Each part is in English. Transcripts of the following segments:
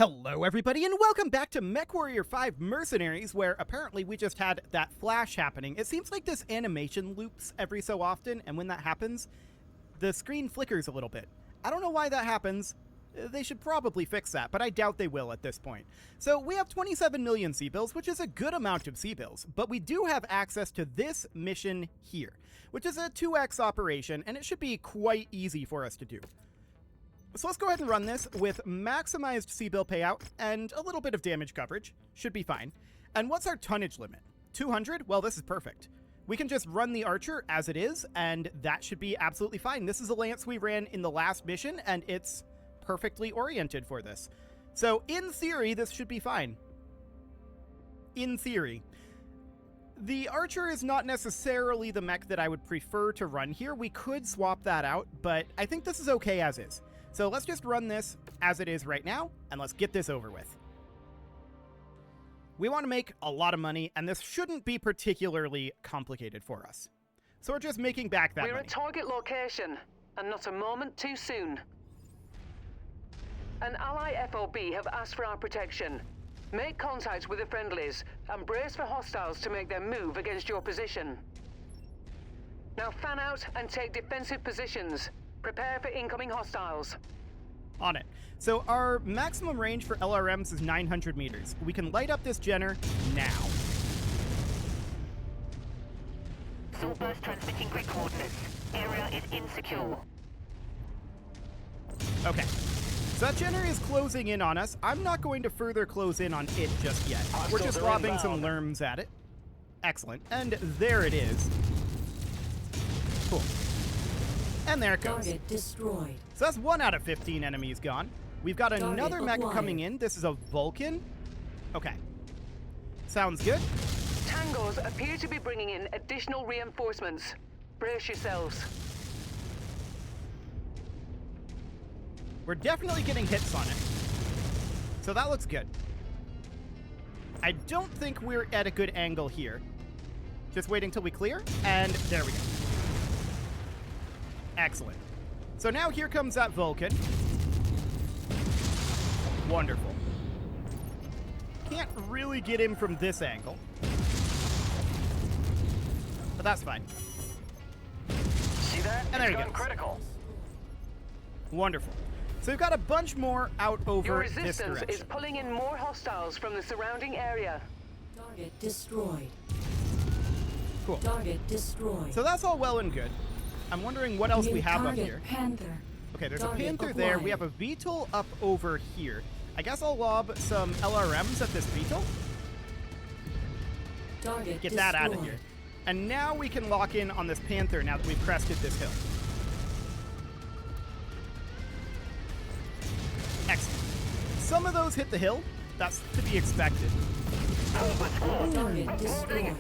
Hello everybody and welcome back to MechWarrior 5 Mercenaries, where apparently we just had that flash happening. It seems like this animation loops every so often, and when that happens, the screen flickers a little bit. I don't know why that happens. They should probably fix that, but I doubt they will at this point. So we have 27 million C-bills, which is a good amount of C-bills, but we do have access to this mission here, which is a 2x operation, and it should be quite easy for us to do. So let's go ahead and run this with maximized C-bill payout and a little bit of damage coverage. Should be fine. And what's our tonnage limit? 200? Well, this is perfect. We can just run the Archer as it is, and that should be absolutely fine. This is a lance we ran in the last mission, and it's perfectly oriented for this. So in theory, this should be fine. In theory. The Archer is not necessarily the mech that I would prefer to run here. We could swap that out, but I think this is okay as is. So let's just run this as it is right now, and let's get this over with. We want to make a lot of money, and this shouldn't be particularly complicated for us. So we're just making back that money. We're at target location, and not a moment too soon. An ally FOB have asked for our protection. Make contact with the friendlies, and brace for hostiles to make their move against your position. Now fan out and take defensive positions. Prepare for incoming hostiles. On it. So our maximum range for LRMs is 900 meters. We can light up this Jenner now. Soulburst transmitting grid coordinates. Area is insecure. Okay. So that Jenner is closing in on us. I'm not going to further close in on it just yet. We're just lobbing some lerms at it. Excellent. And there it is. Cool. And there it goes. Target destroyed. So that's 1 out of 15 enemies gone. We've got another mech coming in. This is a Vulcan. Okay. Sounds good. Tangos appear to be bringing in additional reinforcements. Brace yourselves. We're definitely getting hits on it. So that looks good. I don't think we're at a good angle here. Just waiting till we clear, and there we go. Excellent. So now here comes that Vulcan. Wonderful. Can't really get him from this angle. But that's fine. See that? And there It's he gone goes. critical. Wonderful. So we've got a bunch more out over Your this resistance direction. is pulling in more hostiles from the surrounding area. Target destroyed. Cool. Target destroyed. So that's all well and good. I'm wondering what else New we have up target here. Panther. Okay, there's Target a Panther acquired. there. We have a VTOL up over here. I guess I'll lob some LRMs at this VTOL. Target Get destroyed. that out of here. And now we can lock in on this Panther now that we've crested this hill. Excellent. Some of those hit the hill. That's to be expected. Target destroyed.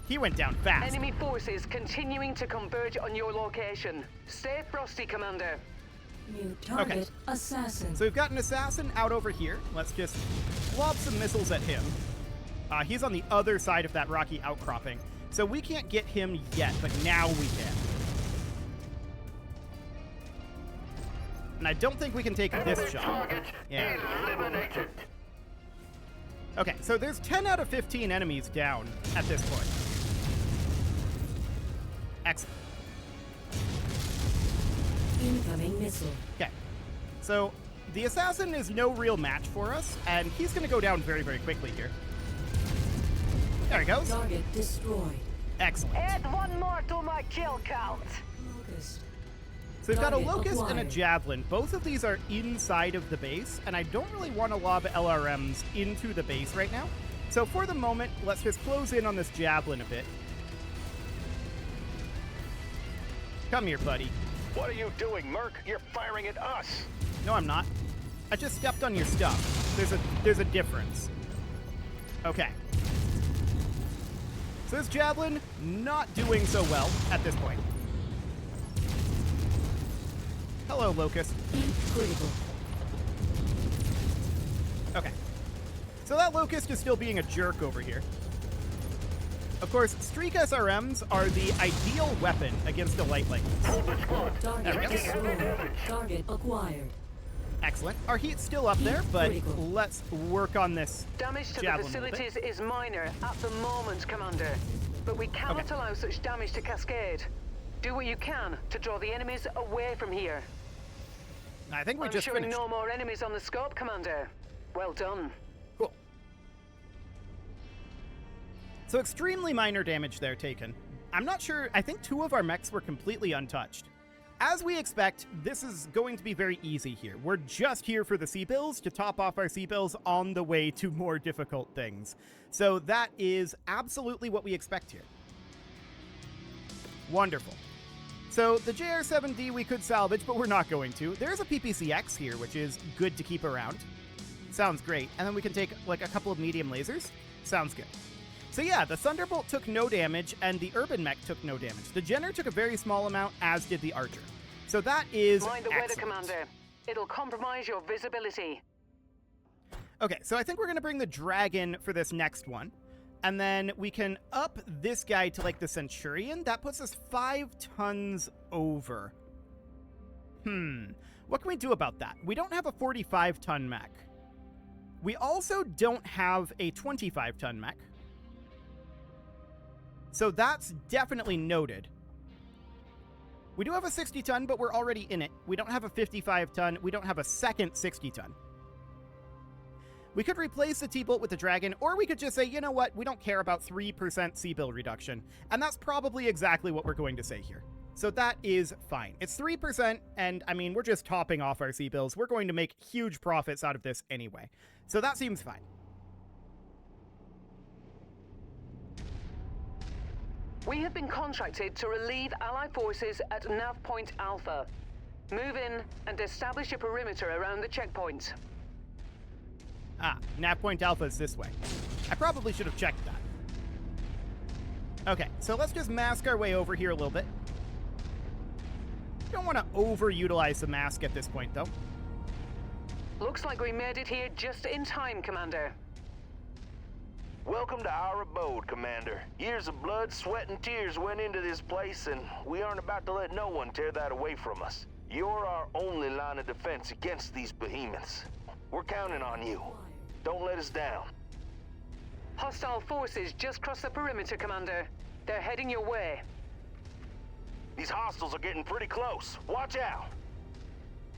He went down fast. Enemy forces continuing to converge on your location. Stay frosty, Commander. New target assassin. So we've got an assassin out over here. Let's just lob some missiles at him. He's on the other side of that rocky outcropping. So we can't get him yet, but now we can. And I don't think we can take this shot. Yeah. Eliminated. Okay, so there's 10 out of 15 enemies down at this point. Excellent. Incoming missile. Okay. So the assassin is no real match for us, and he's going to go down very, very quickly here. There he goes. Target destroyed. Excellent. Add one more to my kill count. Locust. So we've got a Target Locust and a acquired. Javelin. Both of these are inside of the base, and I don't really want to lob LRMs into the base right now. So for the moment, let's just close in on this Javelin a bit. Come here, buddy. What are you doing, Merc? You're firing at us. No, I'm not. I just stepped on your stuff. There's a difference. Okay. So this Javelin not doing so well at this point. Hello, Locust. Heat critical. Okay. So that Locust is still being a jerk over here. Of course, Streak SRMs are the ideal weapon against a light like this. Target There we go. destroyed. Target acquired. Excellent. Our heat's still up there, but Critical. let's work on this Damage to the javelin a little bit. facilities is minor at the moment, Commander. But we cannot Okay. allow such damage to cascade. Do what you can to draw the enemies away from here. I think we I'm just showing finished. no more enemies on the scope, Commander. Well done. Cool. So extremely minor damage there taken. I'm not sure. I think 2 of our mechs were completely untouched. As we expect, this is going to be very easy here. We're just here for the C-bills to top off our C-bills on the way to more difficult things. So that is absolutely what we expect here. Wonderful. So the JR-7D we could salvage, but we're not going to. There's a PPCX here, which is good to keep around. Sounds great. And then we can take like a couple of medium lasers. Sounds good. So yeah, the Thunderbolt took no damage, and the Urban Mech took no damage. The Jenner took a very small amount, as did the Archer. So that is Mind the weather, excellent. Commander. It'll compromise your visibility. Okay, so I think we're going to bring the Dragon for this next one. And then we can up this guy to, like, the Centurion. That puts us 5 tons over. What can we do about that? We don't have a 45-ton mech. We also don't have a 25-ton mech. So that's definitely noted. We do have a 60-ton, but we're already in it. We don't have a 55-ton. We don't have a second 60-ton. We could replace the T-Bolt with the Dragon, or we could just say, you know what, we don't care about 3% C-bill reduction. And that's probably exactly what we're going to say here. So that is fine. It's 3%, and I mean, we're just topping off our C-bills. We're going to make huge profits out of this anyway. So that seems fine. We have been contracted to relieve Allied forces at Nav Point Alpha. Move in and establish a perimeter around the checkpoint. Ah, Nav Point Alpha is this way. I probably should have checked that. Okay, so let's just mask our way over here a little bit. Don't want to overutilize the mask at this point, though. Looks like we made it here just in time, Commander. Welcome to our abode, Commander. Years of blood, sweat, and tears went into this place, and we aren't about to let no one tear that away from us. You're our only line of defense against these behemoths. We're counting on you. Don't let us down. Hostile forces just crossed the perimeter, Commander. They're heading your way. These hostiles are getting pretty close. Watch out!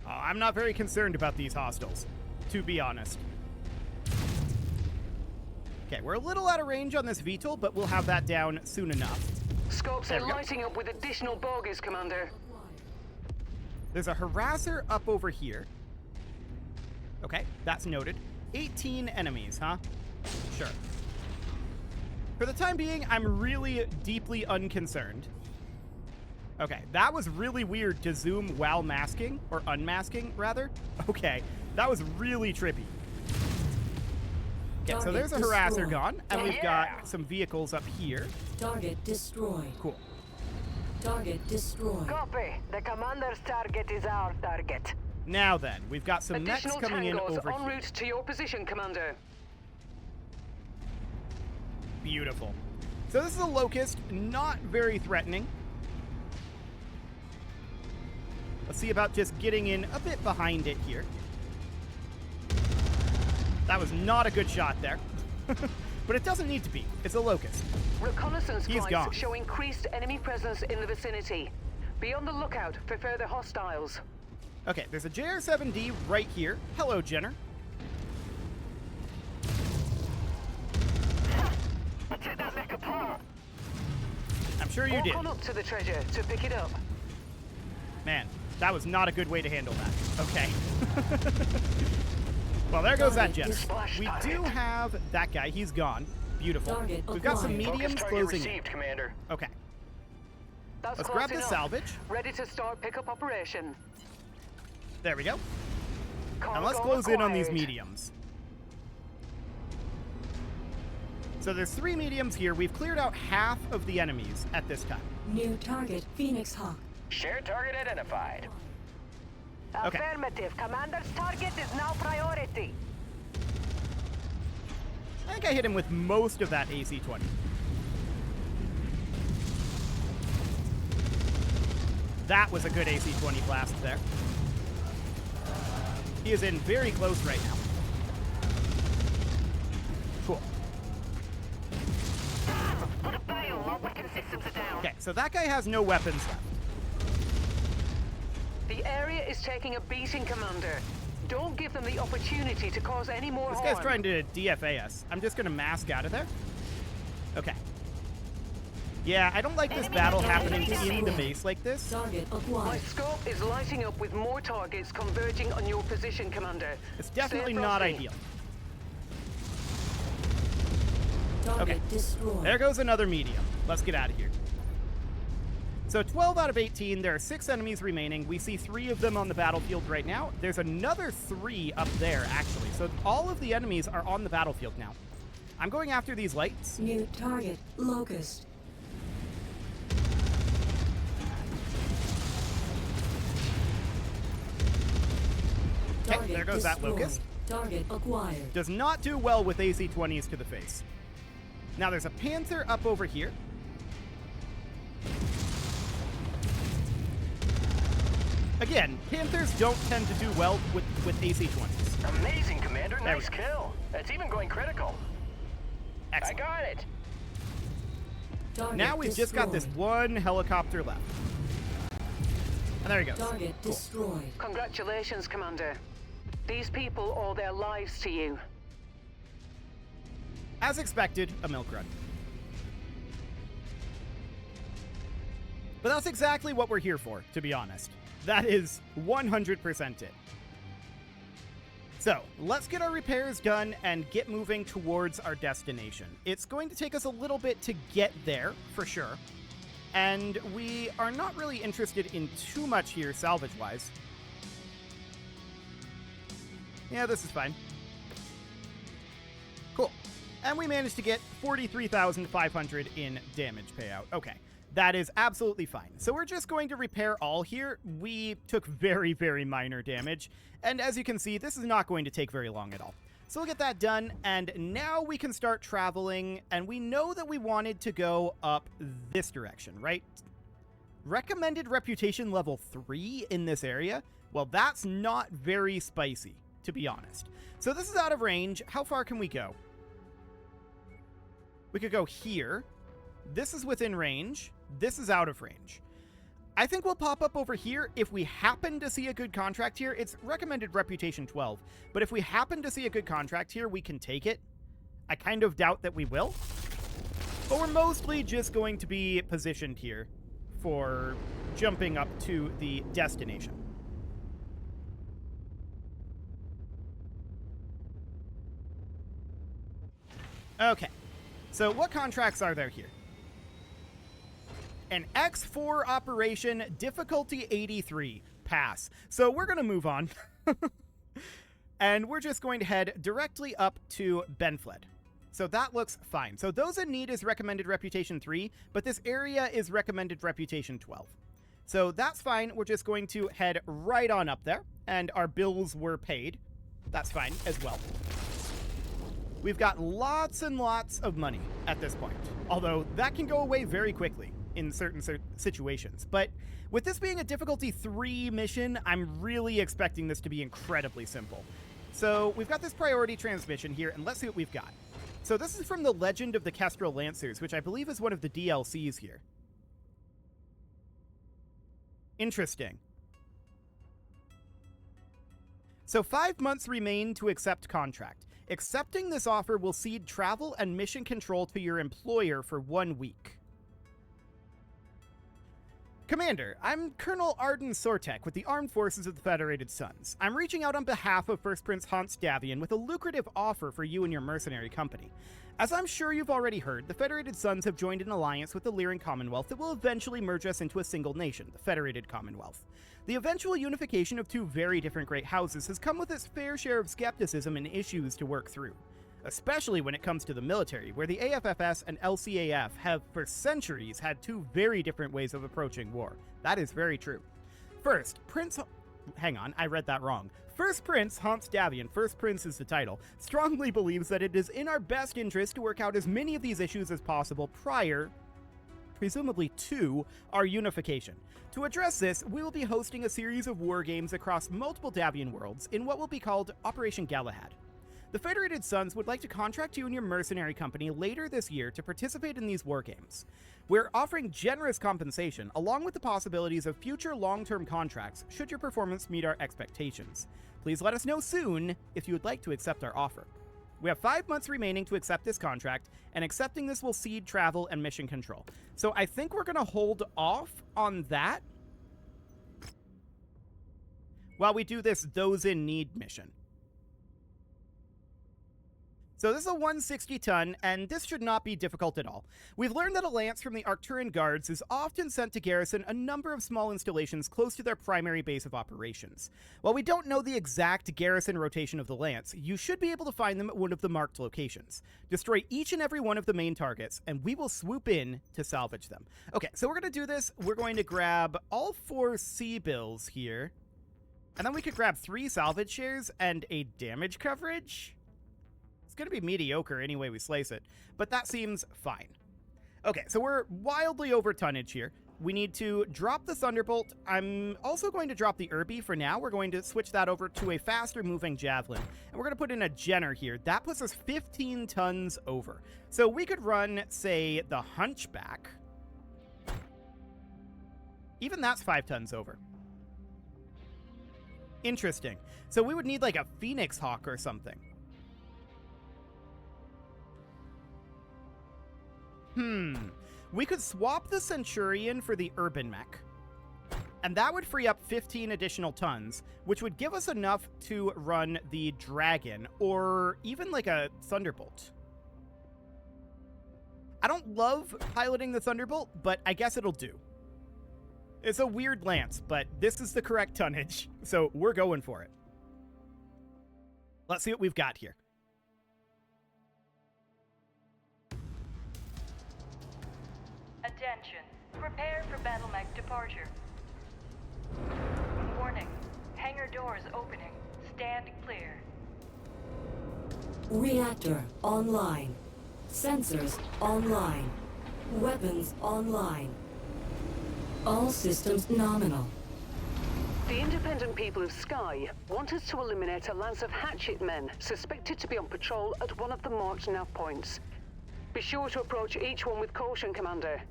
Oh, I'm not very concerned about these hostiles, to be honest. Okay, we're a little out of range on this VTOL, but we'll have that down soon enough. Scopes There are we go. lighting up with additional bogies, Commander. There's a harasser up over here. Okay, that's noted. 18 enemies, huh? Sure. For the time being, I'm really deeply unconcerned. Okay, that was really weird to zoom while masking, or unmasking, rather. Okay, that was really trippy. Okay, so there's a harasser Destroyed. gone, and we've got some vehicles up here. Target destroyed. Cool. Target destroyed. Copy. The commander's target is our target. Now then, we've got some mechs Additional coming in tangos over en here. route to your position, Commander. Beautiful. So this is a Locust, not very threatening. Let's see about just getting in a bit behind it here. That was not a good shot there. But it doesn't need to be. It's a Locust. Reconnaissance He's flights gone. show increased enemy presence in the vicinity. Be on the lookout for further hostiles. Okay, there's a JR-7D right here. Hello, Jenner. I took that mech apart. I'm sure you Walk did. on up to the treasure to pick it up. Man, that was not a good way to handle that. Okay. Well, there goes that Jenner. Splash We target. do have that guy. He's gone. Beautiful. Target We've got some acquired. mediums Focus target closing in. received, Commander. Okay. That's Let's close grab the enough. salvage. Ready to start pickup operation. There we go. And Cargo let's close in on these acquired. mediums. So there's 3 mediums here. We've cleared out half of the enemies at this time. New target Phoenix Hawk. Shared target identified. Okay. Affirmative. Commander's target is now priority. I think I hit him with most of that AC-20. That was a good AC-20 blast there. He is in very close right now. Cool. Put a bail. All weapon systems are down. Okay, so that guy has no weapons left. The area is taking a beating, Commander. Don't give them the opportunity to cause any more This harm. guy's trying to DFA us. I'm just gonna mask out of there. Okay. Yeah, I don't like this battle happening in the base like this. Target My acquired. scope is lighting up with more targets converging on your position, Commander. It's definitely Stay not frosty. ideal. Target Okay. destroyed. There goes another medium. Let's get out of here. So 12 out of 18, there are 6 enemies remaining. We see 3 of them on the battlefield right now. There's another 3 up there, actually. So all of the enemies are on the battlefield now. I'm going after these lights. New target locust. Okay, there goes that locust. Target acquired. Does not do well with AC-20s to the face. Now there's a Panther up over here. Again, Panthers don't tend to do well with AC-20s. Amazing, Commander. There we Nice go. kill. That's even going critical. Excellent. I got it. Target Now we've just got this destroyed. one helicopter left. And there he goes. Target Cool. destroyed. Congratulations, Commander. These people owe their lives to you. As expected, a milk run. But that's exactly what we're here for, to be honest. That is 100% it. So, let's get our repairs done and get moving towards our destination. It's going to take us a little bit to get there, for sure. And we are not really interested in too much here, salvage-wise. Yeah, this is fine. Cool. And we managed to get 43,500 in damage payout. Okay. That is absolutely fine. So we're just going to repair all here. We took very, very minor damage. And as you can see, this is not going to take very long at all. So we'll get that done. And now we can start traveling. And we know that we wanted to go up this direction, right? Recommended reputation level 3 in this area. Well, that's not very spicy, to be honest. So this is out of range. How far can we go? We could go here. This is within range. This is out of range. I think we'll pop up over here if we happen to see a good contract here. It's recommended reputation 12, but if we happen to see a good contract here, we can take it. I kind of doubt that we will, but we're mostly just going to be positioned here for jumping up to the destination. Okay, so what contracts are there here? An X4 operation, difficulty 83, pass. So we're going to move on. And we're just going to head directly up to Benfled. So that looks fine. So those in need is recommended reputation 3, but this area is recommended reputation 12. So that's fine. We're just going to head right on up there, and our bills were paid. That's fine as well. We've got lots and lots of money at this point, although that can go away very quickly in certain situations. But with this being a difficulty 3 mission, I'm really expecting this to be incredibly simple. So we've got this priority transmission here, and let's see what we've got. So this is from the Legend of the Kestrel Lancers, which I believe is one of the DLCs here. Interesting. So 5 months remain to accept contract. Accepting this offer will cede travel and mission control to your employer for 1 week. Commander, I'm Colonel Arden Sortek with the Armed Forces of the Federated Suns. I'm reaching out on behalf of First Prince Hans Davian with a lucrative offer for you and your mercenary company. As I'm sure you've already heard, the Federated Suns have joined an alliance with the Lyran Commonwealth that will eventually merge us into a single nation, the Federated Commonwealth. The eventual unification of 2 very different great houses has come with its fair share of skepticism and issues to work through. Especially when it comes to the military, where the AFFS and LCAF have for centuries had 2 very different ways of approaching war. That is very true. First Prince Hans Davian, First Prince is the title, strongly believes that it is in our best interest to work out as many of these issues as possible prior presumably to our unification. To address this, we will be hosting a series of war games across multiple Davian worlds in what will be called Operation Galahad. The Federated Sons would like to contract you and your mercenary company later this year to participate in these war games. We're offering generous compensation, along with the possibilities of future long-term contracts should your performance meet our expectations. Please let us know soon if you would like to accept our offer. We have 5 months remaining to accept this contract, and accepting this will cede travel and mission control. So I think we're going to hold off on that while we do this Those in Need mission. So this is a 160 ton, and this should not be difficult at all. We've learned that a lance from the Arcturian Guards is often sent to garrison a number of small installations close to their primary base of operations. While we don't know the exact garrison rotation of the lance, you should be able to find them at one of the marked locations. Destroy each and every one of the main targets, and we will swoop in to salvage them. Okay, so we're going to do this. We're going to grab all 4 sea bills here, and then we could grab 3 salvage shares and a damage coverage. Going to be mediocre any way we slice it, but that seems fine. Okay, so we're wildly over tonnage here. We need to drop the Thunderbolt. I'm also going to drop the Irby for now. We're going to switch that over to a faster moving Javelin, and we're going to put in a Jenner here. That puts us 15 tons over. So we could run, say, the Hunchback. Even that's 5 tons over. Interesting. So we would need like a Phoenix Hawk or something. We could swap the Centurion for the Urban Mech, and that would free up 15 additional tons, which would give us enough to run the Dragon, or even like a Thunderbolt. I don't love piloting the Thunderbolt, but I guess it'll do. It's a weird lance, but this is the correct tonnage, so we're going for it. Let's see what we've got here. Attention. Prepare for battle mech departure. Warning. Hangar doors opening. Stand clear. Reactor online. Sensors online. Weapons online. All systems nominal. The independent people of Skye want us to eliminate a lance of hatchet men suspected to be on patrol at one of the marked nav points. Be sure to approach each one with caution, Commander.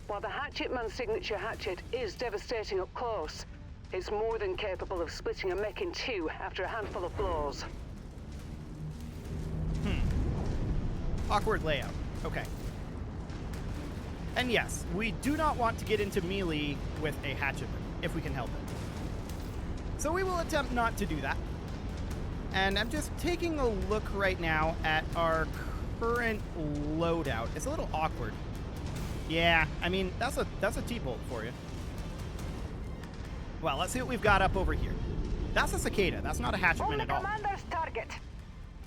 While the hatchet man's signature hatchet is devastating up close, it's more than capable of splitting a mech in 2 after a handful of blows. Awkward layout. Okay. And yes, we do not want to get into melee with a hatchetman, if we can help it. So we will attempt not to do that. And I'm just taking a look right now at our current loadout. It's a little awkward. Yeah, I mean, that's a T-bolt for you. Well, let's see what we've got up over here. That's a Cicada. That's not a hatchetman at all. Commander's target.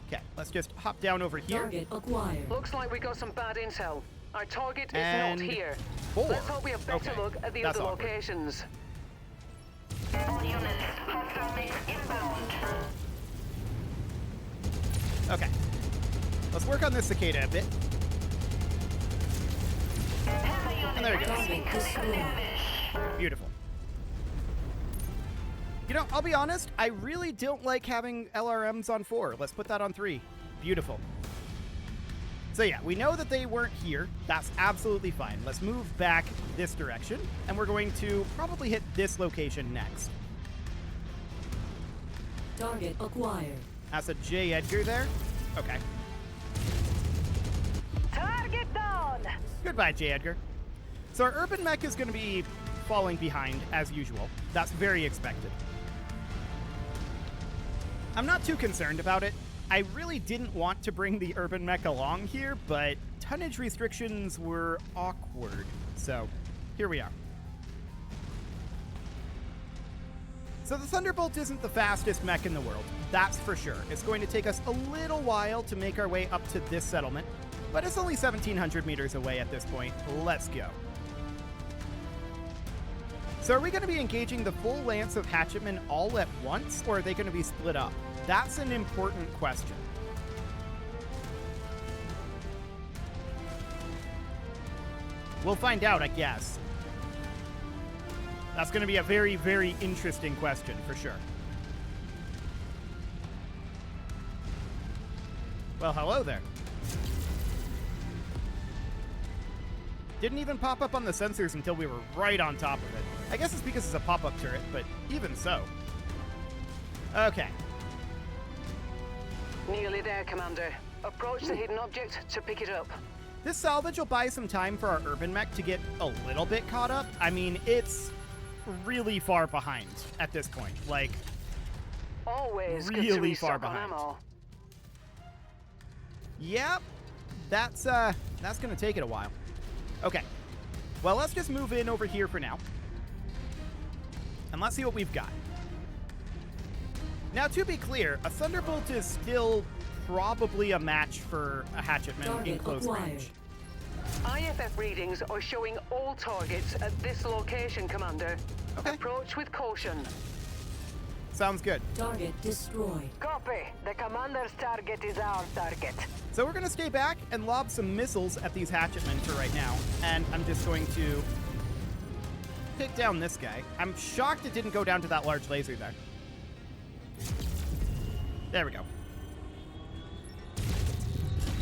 Okay, let's just hop down over here. Target acquired. Looks like we got some bad intel. Our target is And not here. 4. Let's hope we have better Okay, look at the that's other awkward. locations. All units. Hostile base inbound. Okay. Let's work on this Cicada a bit. And there we go. Target destroyed. Beautiful. You know, I'll be honest, I really don't like having LRMs on 4. Let's put that on 3. Beautiful. So yeah, we know that they weren't here. That's absolutely fine. Let's move back this direction, and we're going to probably hit this location next. Target acquired. That's a J. Edgar there. Okay. Target down! Goodbye, J. Edgar. So our Urban Mech is going to be falling behind, as usual. That's very expected. I'm not too concerned about it. I really didn't want to bring the Urban Mech along here, but tonnage restrictions were awkward. So, here we are. So the Thunderbolt isn't the fastest mech in the world, that's for sure. It's going to take us a little while to make our way up to this settlement, but it's only 1,700 meters away at this point. Let's go. So are we going to be engaging the full lance of hatchetmen all at once, or are they going to be split up? That's an important question. We'll find out, I guess. That's going to be a very, very interesting question, for sure. Well, hello there. Didn't even pop up on the sensors until we were right on top of it. I guess it's because it's a pop-up turret, but even so. Okay. Nearly there, Commander. Approach the hidden object to pick it up. This salvage will buy some time for our urban mech to get a little bit caught up. I mean, it's really far behind at this point. Like, Always good to really restock far on behind. ammo. Yep. That's gonna take it a while. Okay. Well, let's just move in over here for now. And let's see what we've got. Now, to be clear, a Thunderbolt is still probably a match for a Hatchetman in Target close acquired. range. IFF readings are showing all targets at this location, Commander. Okay. Approach with caution. Sounds good. Target destroyed. Copy. The Commander's target is our target. So we're going to stay back and lob some missiles at these Hatchetmen for right now. And I'm just going to pick down this guy. I'm shocked it didn't go down to that large laser there. There we go.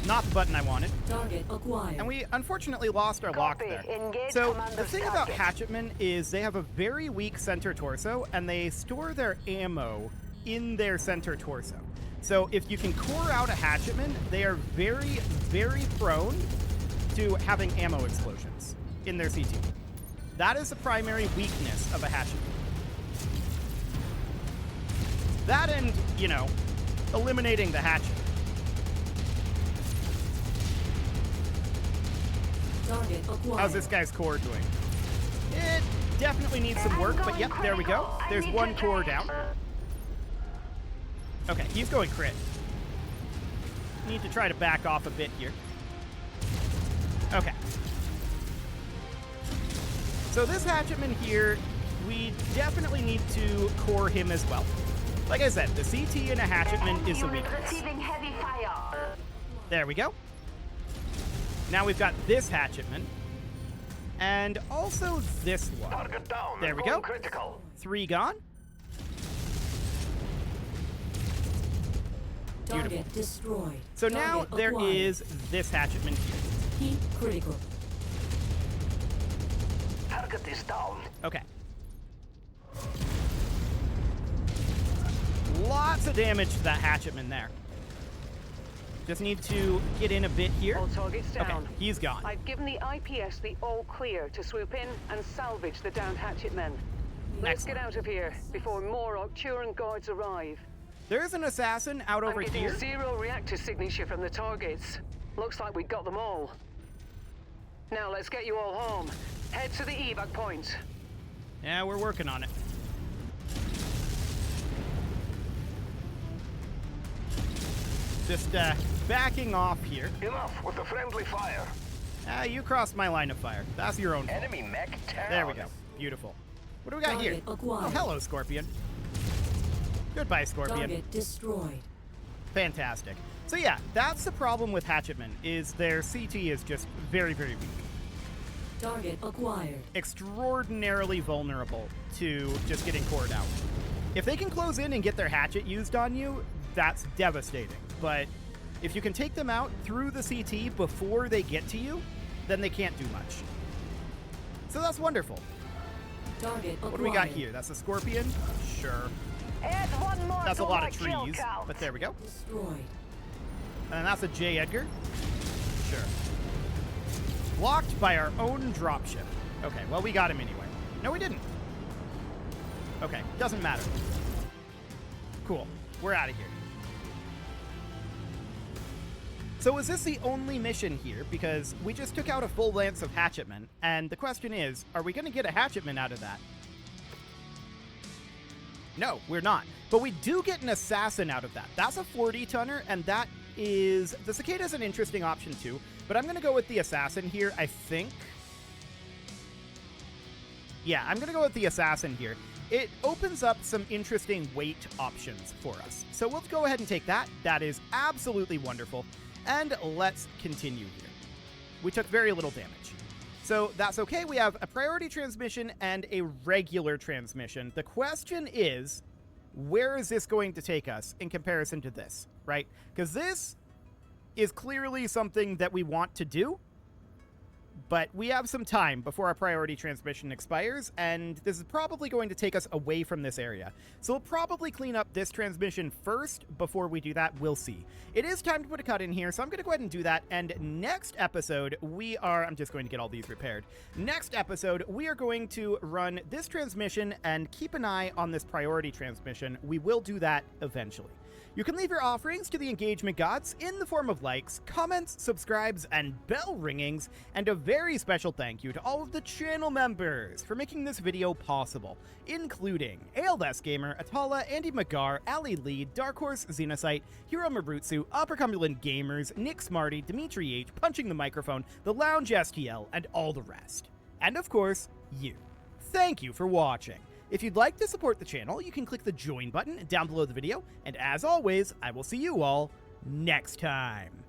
Not the button I wanted. Target acquired. And we unfortunately lost our lock Copy. there. Engage So the Commander's thing about target. Hatchetmen is they have a very weak center torso, and they store their ammo in their center torso. So if you can core out a Hatchetman, they are very, very prone to having ammo explosions in their CT. That is the primary weakness of a Hatchetman. That and, you know, eliminating the Hatchet. Target acquired. How's this guy's core doing? It definitely needs some work, but yep, there we go. There's one core down. Okay, he's going crit. Need to try to back off a bit here. Okay. So this Hatchetman here, we definitely need to core him as well. Like I said, the CT in a Hatchetman is the weakness. Receiving heavy fire. There we go. Now we've got this Hatchetman. And also this one. Target down. There we Going go. Critical. 3 gone. Target destroyed. So now Target there acquired. is this Hatchetman here. Heat critical. Target is down. Okay. Lots of damage to that Hatchetman there. Just need to get in a bit here. All targets Okay, down. he's gone. I've given the IPS the all clear to swoop in and salvage the downed Hatchetmen. Let's get out of here before more Arcturan guards arrive. There is an assassin out over I'm getting here. 0 reactor signature from the targets. Looks like we got them all. Now let's get you all home. Head to the evac point. Yeah, we're working on it. Just backing off here. Enough with the friendly fire. You crossed my line of fire. That's your own fault. Enemy mech down. There we go. Beautiful. What do we got here? Target acquired. Oh, hello, Scorpion. Goodbye, Scorpion. Target destroyed. Fantastic. So yeah, that's the problem with Hatchetmen, is their CT is just very, very weak. Target acquired. Extraordinarily vulnerable to just getting cored out. If they can close in and get their hatchet used on you, that's devastating. But if you can take them out through the CT before they get to you, then they can't do much. So that's wonderful. Target acquired. What do we got here? That's a Scorpion? Sure. Add one more That's a to lot my of kill trees, count. but there we go. Destroyed. And that's a J. Edgar? Sure. Blocked by our own dropship. Okay, well, we got him anyway. No, we didn't. Okay, doesn't matter. Cool. We're out of here. So is this the only mission here? Because we just took out a full lance of Hatchetmen, and the question is, are we going to get a Hatchetman out of that? No, we're not. But we do get an assassin out of that. That's a 40-tonner, and that is... The Cicada's an interesting option, too. But I'm going to go with the assassin here, I think. Yeah, I'm going to go with the assassin here. It opens up some interesting weight options for us. So we'll go ahead and take that. That is absolutely wonderful. And let's continue here. We took very little damage. So that's okay. We have a priority transmission and a regular transmission. The question is, where is this going to take us in comparison to this, right? Because this is clearly something that we want to do, but we have some time before our priority transmission expires, and this is probably going to take us away from this area. So we'll probably clean up this transmission first before we do that. We'll see. It is time to put a cut in here, so I'm going to go ahead and do that. And next episode, I'm just going to get all these repaired. Next episode, we are going to run this transmission and keep an eye on this priority transmission. We will do that eventually. You can leave your offerings to the engagement gods in the form of likes, comments, subscribes, and bell ringings, and a very special thank you to all of the channel members for making this video possible, including ALS Gamer, Atala, Andy McGar, Ali Lee, Dark Horse, Xenocyte, Hiro Marutsu, Upper Cumberland Gamers, Nick Smarty, Dimitri H, Punching the Microphone, The Lounge STL, and all the rest. And of course, you. Thank you for watching. If you'd like to support the channel, you can click the join button down below the video, and as always, I will see you all next time.